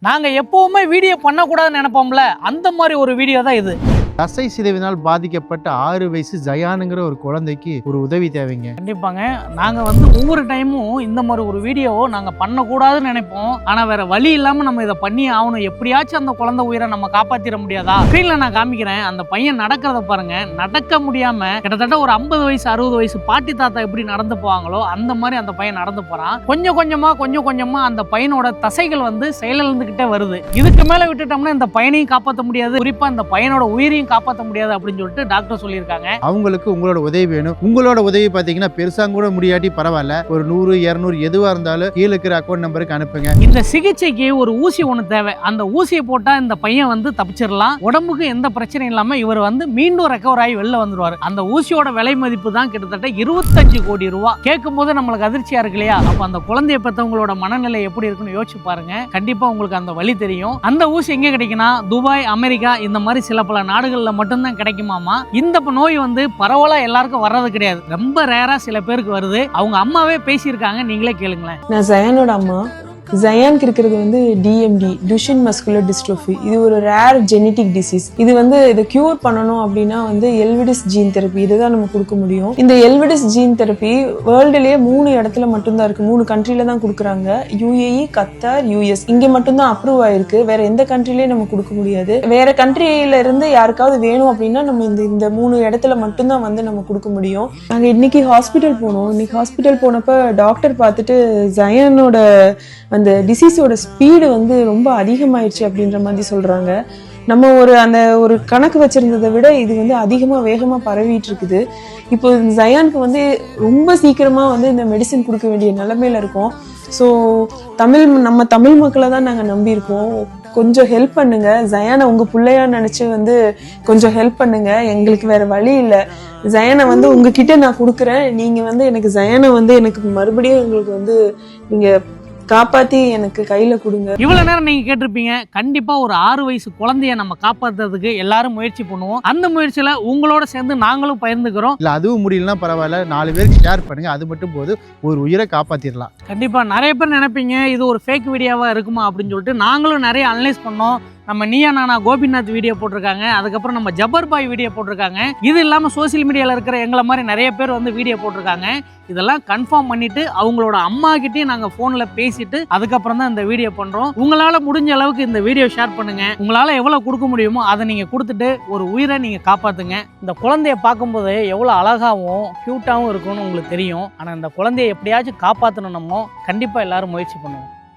நாங்க எப்பவுமே வீடியோ பண்ணக்கூடாதுன்னு நினைப்போம்ல, அந்த மாதிரி ஒரு வீடியோ தான் இது. தசை சிதைவினால் பாதிக்கப்பட்ட 6 வயசு ஜயானுங்கிற ஒரு குழந்தைக்கு ஒரு உதவி தேவைங்க. கண்டிப்பாங்க. நாங்க ஒவ்வொரு டைமும் இந்த மாதிரி ஒரு வீடியோ நாங்க பண்ணக்கூடாதுன்னு நினைப்போம். ஆனா வேற வழி இல்லாம நம்ம இதை பண்ணி ஆகணும். எப்படியாச்சும் அந்த குழந்தை உயிரை நம்ம காப்பாத்திர முடியாதா? ஸ்கிரீன்ல நான் காமிக்கிறேன். அந்த பையன் நடக்கிறத பாருங்க. நடக்க முடியாம கிட்டத்தட்ட ஒரு 50 வயசு 60 வயசு பாட்டி தாத்தா எப்படி நடந்து போவாங்களோ அந்த மாதிரி அந்த பையன் நடந்து போறான். கொஞ்சம் கொஞ்சமா அந்த பையனோட தசைகள் செயலிழந்துகிட்டே வருது. இதுக்கு மேல விட்டுட்டோம்னா இந்த பையனையும் காப்பாற்ற முடியாது, குறிப்பா இந்த பையனோட உயிரையும் காப்பாற்ற முடியாது அப்படின்னு சொல்லிட்டு டாக்டர் சொல்லியிருக்காங்க. அவங்களுக்கு உங்களோட உதவி வேணும். உங்களோட உதவி பாத்தீங்கன்னா பெருசா கூட முடியாட்டி பரவாயில்ல, ஒரு 100 200 எதுவா இருந்தாலும் கீழே இருக்கிற அக்கௌண்ட் நம்பருக்கு அனுப்புங்க. இந்த சிகிச்சைக்கு ஒரு ஊசி ஒண்ணு தேவை. அந்த ஊசியை போட்டா இந்த பையன் தப்பிச்சிடலாம். உடம்புக்கு எந்த பிரச்சனையும் இல்லாம இவர் மீண்டும் ரெக்கவர் ஆகி வெளில வந்துருவாரு. அந்த ஊசியோட விலை மதிப்பு தான் கிட்டத்தட்ட 25 கோடி ரூபாய். கேட்கும் போது நம்மளுக்கு அதிர்ச்சியா இருக்கு இல்லையா? அப்ப அந்த குழந்தைய பெற்றவங்களோட மனநிலை எப்படி இருக்குன்னு யோசிச்சு பாருங்க. கண்டிப்பா உங்களுக்கு அந்த வழி தெரியும். அந்த ஊசி எங்க கிடைக்குன்னா துபாய், அமெரிக்கா இந்த மாதிரி சில பல நாடுகள்ல மட்டும்தான் கிடைக்குமாமா. இந்த நோய் பரவலா எல்லாருக்கும் வர்றது கிடையாது. ரொம்ப ரேரா சில பேருக்கு வருது. அவங்க அம்மாவே பேசியிருக்காங்க, நீங்களே கேளுங்களேன். நான் ஜயானோட அம்மா. ஜயானுக்கு இருக்கிறது டிஎம்டி, டுஷன் மஸ்குலர் டிஸ்ட்ரோஃபி. இது ஒரு ரேர் ஜெனட்டிக் டிசீஸ். இது இதை கியூர் பண்ணணும் அப்படின்னா எல்விடிஸ் ஜீன் தெரப்பி இதுதான் நம்ம கொடுக்க முடியும். இந்த எல்விடிஸ் ஜீன் தெரப்பி வேர்ல்டுலயே 3 இடத்துல மட்டும்தான் இருக்கு. 3 கண்ட்ரில தான் கொடுக்குறாங்க. UAE, Qatar, US. இங்க மட்டும்தான் அப்ரூவ் ஆயிருக்கு. வேற எந்த கண்ட்ரிலயும் நம்ம கொடுக்க முடியாது. வேற கண்ட்ரில இருந்து யாருக்காவது வேணும் அப்படின்னா நம்ம இந்த 3 இடத்துல மட்டும்தான் நம்ம கொடுக்க முடியும். நாங்க இன்னைக்கு ஹாஸ்பிட்டல் போனோம். இன்னைக்கு ஹாஸ்பிட்டல் போனப்ப டாக்டர் பார்த்துட்டு ஜயானோட அந்த டிசீஸோட ஸ்பீடு ரொம்ப அதிகமாயிடுச்சு அப்படின்ற மாதிரி சொல்றாங்க. நம்ம ஒரு கணக்கு வச்சிருந்ததை விட இது அதிகமா வேகமா பரவிட்டு இருக்குது. இப்போ ஜயானுக்கு ரொம்ப சீக்கிரமா இந்த மெடிசின் கொடுக்க வேண்டிய நிலைமையில இருக்கோம். ஸோ நம்ம தமிழ் மக்களை தான் நாங்க நம்பி இருக்கோம். கொஞ்சம் ஹெல்ப் பண்ணுங்க. ஜயானை உங்க பிள்ளையா நினைச்சு கொஞ்சம் ஹெல்ப் பண்ணுங்க. எங்களுக்கு வேற வழி இல்லை. ஜயானை உங்ககிட்ட நான் கொடுக்குறேன். நீங்க எனக்கு ஜயானை எனக்கு மறுபடியும் எங்களுக்கு நீங்க காப்பாத்தி எனக்கு கையில கொடுங்க. இவ்வளவு நேரம் நீங்க கேட்டிருப்பீங்க. கண்டிப்பா ஒரு 6 வயசு குழந்தைய நம்ம காப்பாத்துறதுக்கு எல்லாரும் முயற்சி பண்ணுவோம். அந்த முயற்சியில உங்களோட சேர்ந்து நாங்களும் பகிர்ந்துக்கிறோம். இல்ல அதுவும் முடியலன்னா பரவாயில்ல, 4 பேருக்கு ஷேர் பண்ணுங்க. அது மட்டும் போது ஒரு உயிரை காப்பாத்திடலாம். கண்டிப்பா நிறைய பேர் நினைப்பீங்க இது ஒரு ஃபேக் வீடியோவா இருக்குமா அப்படின்னு சொல்லிட்டு. நாங்களும் நிறைய அனலைஸ் பண்ணோம். நம்ம நீயா நானா கோபிநாத் வீடியோ போட்டிருக்காங்க, அதுக்கப்புறம் நம்ம ஜபர் பாய் வீடியோ போட்டிருக்காங்க. இது இல்லாமல் சோசியல் மீடியாவில் இருக்கிற எங்களை மாதிரி நிறைய பேர் வீடியோ போட்டிருக்காங்க. இதெல்லாம் கன்ஃபார்ம் பண்ணிட்டு அவங்களோட அம்மா கிட்டேயும் நாங்கள் ஃபோனில் பேசிட்டு அதுக்கப்புறம் தான் இந்த வீடியோ பண்ணுறோம். உங்களால் முடிஞ்ச அளவுக்கு இந்த வீடியோ ஷேர் பண்ணுங்க. உங்களால் எவ்வளோ கொடுக்க முடியுமோ அதை நீங்கள் கொடுத்துட்டு ஒரு உயிரை நீங்கள் காப்பாற்றுங்க. இந்த குழந்தைய பார்க்கும்போது எவ்வளோ அழகாகவும் க்யூட்டாகவும் இருக்கும்னு உங்களுக்கு தெரியும். ஆனால் இந்த குழந்தைய எப்படியாச்சும் காப்பாற்றணும். நம்ம கண்டிப்பாக எல்லாரும் முயற்சி பண்ணுவோம்.